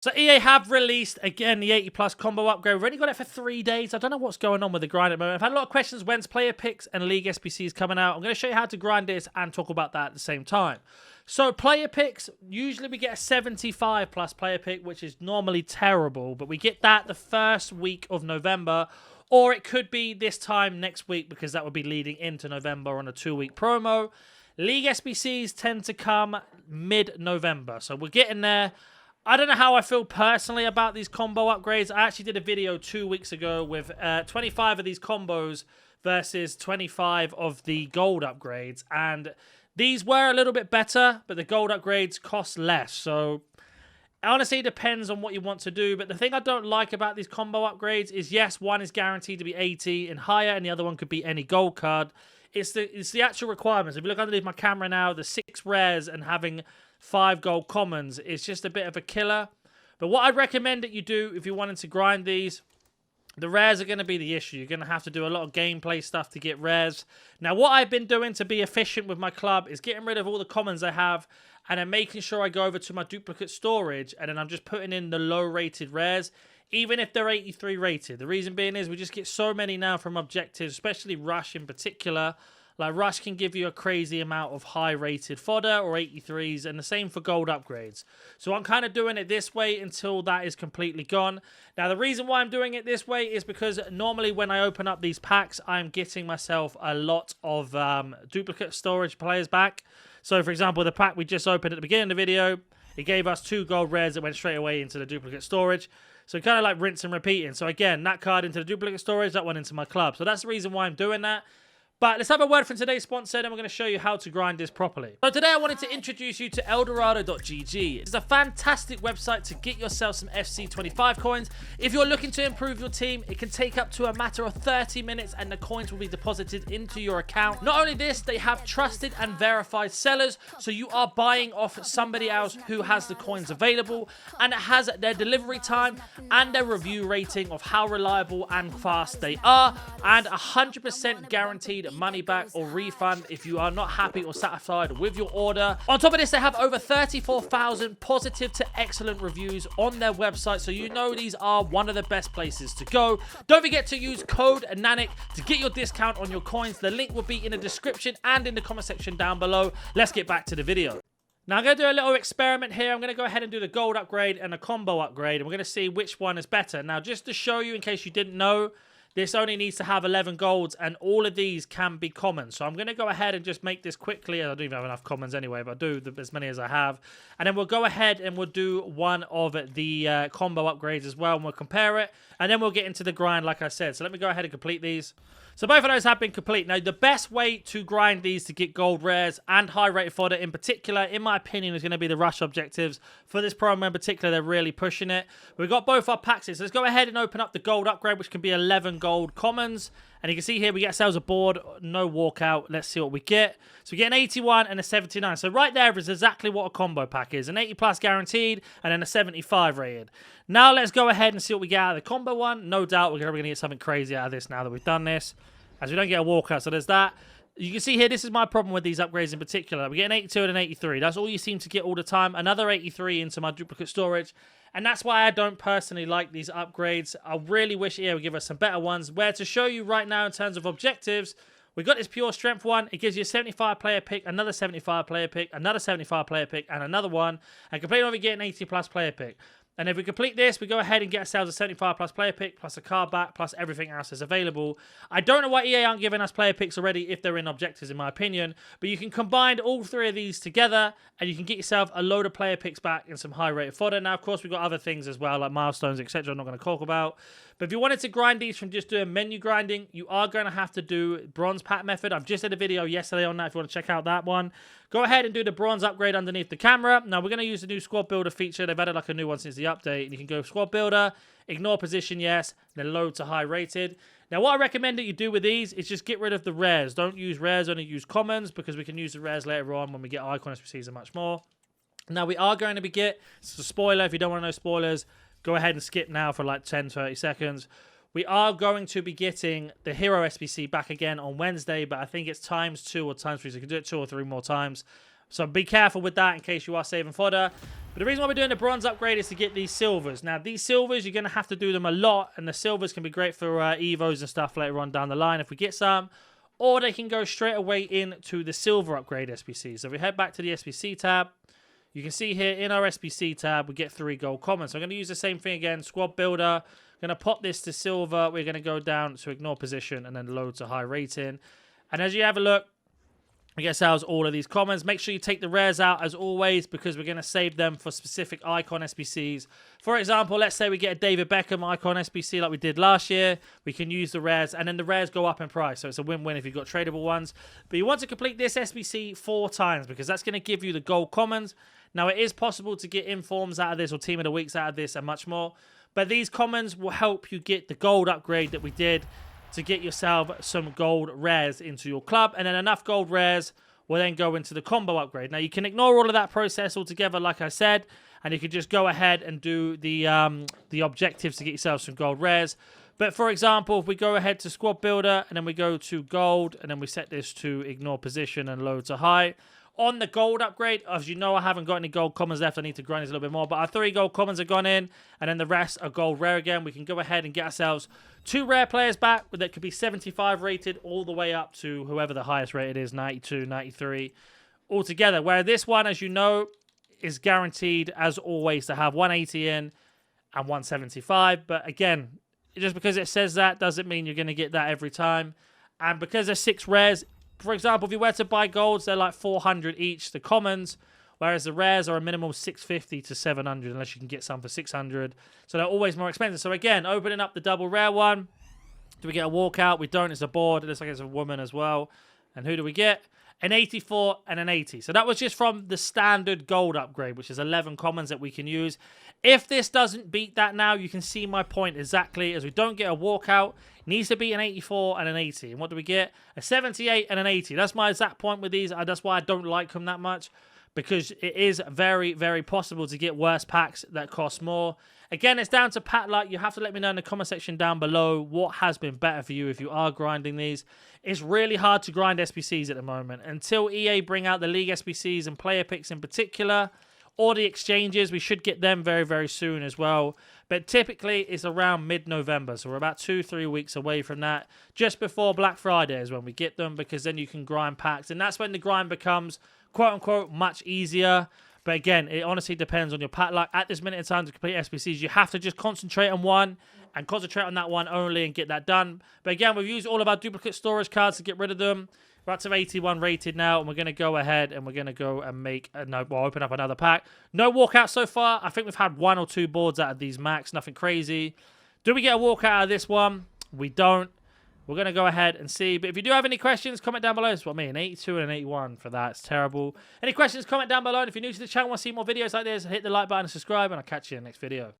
So EA have released, again, the 80 plus combo upgrade. We've only got it for 3 days. I don't know what's going on with the grind at the moment. I've had a lot of questions. When's player picks and league SBCs coming out? I'm going to show you how to grind this and talk about that at the same time. So player picks, usually we get a 75 plus player pick, which is normally terrible. But we get that the first week of November. Or it could be this time next week, because that would be leading into November on a 2-week promo. League SBCs tend to come mid-November. So we're getting there. I don't know how I feel personally about these combo upgrades. I actually did a video 2 weeks ago with 25 of these combos versus 25 of the gold upgrades. And these were a little bit better, but the gold upgrades cost less. So honestly, it depends on what you want to do. But the thing I don't like about these combo upgrades is, yes, one is guaranteed to be 80 and higher, and the other one could be any gold card. It's the actual requirements. If you look underneath my camera now, the 6 rares and having 5 gold commons is just a bit of a killer. But what I'd recommend that you do if you wanted to grind these, the rares are going to be the issue. You're going to have to do a lot of gameplay stuff to get rares. Now, what I've been doing to be efficient with my club is getting rid of all the commons I have and then making sure I go over to my duplicate storage, and then I'm just putting in the low-rated rares, even if they're 83 rated. The reason being is we just get so many now from objectives, especially Rush in particular. Like, Rush can give you a crazy amount of high-rated fodder or 83s, and the same for gold upgrades. So I'm kind of doing it this way until that is completely gone. Now, the reason why I'm doing it this way is because normally when I open up these packs, I'm getting myself a lot of duplicate storage players back. So, for example, the pack we just opened at the beginning of the video, it gave us 2 gold rares that went straight away into the duplicate storage. So kind of like rinse and repeating. So again, that card into the duplicate storage, that one into my club. So that's the reason why I'm doing that. But let's have a word from today's sponsor, and we're going to show you how to grind this properly. So today I wanted to introduce you to eldorado.gg. It's a fantastic website to get yourself some FC25 coins. If you're looking to improve your team, it can take up to a matter of 30 minutes and the coins will be deposited into your account. Not only this, they have trusted and verified sellers, so you are buying off somebody else who has the coins available, and it has their delivery time and their review rating of how reliable and fast they are, and 100% guaranteed money back or refund if you are not happy or satisfied with your order. On top of this, they have over 34,000 positive to excellent reviews on their website, so you know these are one of the best places to go. Don't forget to use code NANIC to get your discount on your coins. The link will be in the description and in the comment section down below. Let's get back to the video. Now, I'm going to do a little experiment here. I'm going to go ahead and do the gold upgrade and the combo upgrade, and we're going to see which one is better. Now, just to show you, in case you didn't know, this only needs to have 11 golds, and all of these can be common. So I'm going to go ahead and just make this quickly. I don't even have enough commons anyway, but I do as many as I have. And then we'll go ahead and we'll do one of the combo upgrades as well, and we'll compare it. And then we'll get into the grind, like I said. So let me go ahead and complete these. So both of those have been complete. Now, the best way to grind these to get gold rares and high-rated fodder in particular, in my opinion, is going to be the rush objectives. For this promo in particular, they're really pushing it. We've got both our packs here. So let's go ahead and open up the gold upgrade, which can be 11 gold commons. And you can see here, we get ourselves a board, no walkout. Let's see what we get. So we get an 81 and a 79. So right there is exactly what a combo pack is. An 80 plus guaranteed, and then a 75 rated. Now let's go ahead and see what we get out of the combo one. No doubt we're going to get something crazy out of this now that we've done this, as we don't get a walkout. So there's that. You can see here, this is my problem with these upgrades in particular. We get an 82 and an 83. That's all you seem to get all the time. Another 83 into my duplicate storage. And that's why I don't personally like these upgrades. I really wish EA would give us some better ones. Where to show you right now in terms of objectives, we got this pure strength one. It gives you a 75 player pick, another 75 player pick, another 75 player pick, and another one. And completely over, get an 80 plus player pick. And if we complete this, we go ahead and get ourselves a 75 plus player pick, plus a card back, plus everything else is available. I don't know why EA aren't giving us player picks already if they're in objectives, in my opinion. But you can combine all 3 of these together, and you can get yourself a load of player picks back and some high-rated fodder. Now, of course, we've got other things as well, like milestones, etc. I'm not going to talk about. But if you wanted to grind these from just doing menu grinding, you are going to have to do bronze pack method. I've just did a video yesterday on that if you want to check out that one. Go ahead and do the bronze upgrade underneath the camera. Now, we're going to use the new squad builder feature. They've added like a new one since the update. And you can go squad builder, ignore position, yes, then load to high rated. Now, what I recommend that you do with these is just get rid of the rares. Don't use rares, only use commons, because we can use the rares later on when we get icon SPCs and much more. Now, we are going to be it's a spoiler. If you don't want to know spoilers, go ahead and skip now for like 10, 30 seconds. We are going to be getting the Hero SBC back again on Wednesday, but I think it's times 2 or times 3, so you can do it 2 or 3 more times. So be careful with that in case you are saving fodder. But the reason why we're doing the bronze upgrade is to get these silvers. Now, these silvers, you're going to have to do them a lot. And the silvers can be great for evos and stuff later on down the line if we get some. Or they can go straight away into the silver upgrade SBC. So if we head back to the SBC tab, you can see here in our SBC tab, we get 3 gold commons. So I'm going to use the same thing again, squad builder. I'm going to pop this to silver. We're going to go down to ignore position and then load to high rating. And as you have a look, we get ourselves all of these commons. Make sure you take the rares out as always because we're going to save them for specific icon SBCs. For example, let's say we get a David Beckham icon SBC like we did last year. We can use the rares and then the rares go up in price. So it's a win-win if you've got tradable ones. But you want to complete this SBC 4 times because that's going to give you the gold commons. Now, it is possible to get informs out of this or team of the weeks out of this and much more. But these commons will help you get the gold upgrade that we did to get yourself some gold rares into your club. And then enough gold rares will then go into the combo upgrade. Now, you can ignore all of that process altogether, like I said. And you can just go ahead and do the objectives to get yourself some gold rares. But for example, if we go ahead to squad builder and then we go to gold and then we set this to ignore position and load to high. On the gold upgrade, as you know, I haven't got any gold commons left. I need to grind this a little bit more. But our 3 gold commons have gone in. And then the rest are gold rare again. We can go ahead and get ourselves 2 rare players back. That could be 75 rated all the way up to whoever the highest rated is, 92, 93 altogether. Where this one, as you know, is guaranteed, as always, to have 180 in and 175. But again, just because it says that doesn't mean you're going to get that every time. And because there's 6 rares, for example, if you were to buy golds, they're like 400 each, the commons, whereas the rares are a minimum 650 to 700, unless you can get some for 600. So they're always more expensive. So again, opening up the double rare one. Do we get a walkout? We don't. It's a board. It looks like it's a woman as well. And who do we get? An 84 and an 80. So that was just from the standard gold upgrade, which is 11 commons that we can use. If this doesn't beat that now, you can see my point exactly. As we don't get a walkout, it needs to be an 84 and an 80. And what do we get? A 78 and an 80. That's my exact point with these. That's why I don't like them that much. Because it is very, very possible to get worse packs that cost more. Again, it's down to pack luck. You have to let me know in the comment section down below what has been better for you if you are grinding these. It's really hard to grind SBCs at the moment. Until EA bring out the League SBCs and player picks in particular, or the exchanges, we should get them very, very soon as well. But typically, it's around mid-November. So we're about 2-3 weeks away from that. Just before Black Friday is when we get them, because then you can grind packs. And that's when the grind becomes, quote-unquote, much easier. But again, it honestly depends on your pack luck. At this minute in time to complete SBCs, you have to just concentrate on one and concentrate on that one only and get that done. But again, we've used all of our duplicate storage cards to get rid of them. We're up to 81 rated now, and we're going to go ahead and we're going to go and make open up another pack. No walkout so far. I think we've had 1 or 2 boards out of these max. Nothing crazy. Do we get a walkout out of this one? We don't. We're going to go ahead and see. But if you do have any questions, comment down below. That's what I mean. An 82 and an 81 for that. It's terrible. Any questions, comment down below. And if you're new to the channel and want to see more videos like this, hit the like button and subscribe. And I'll catch you in the next video.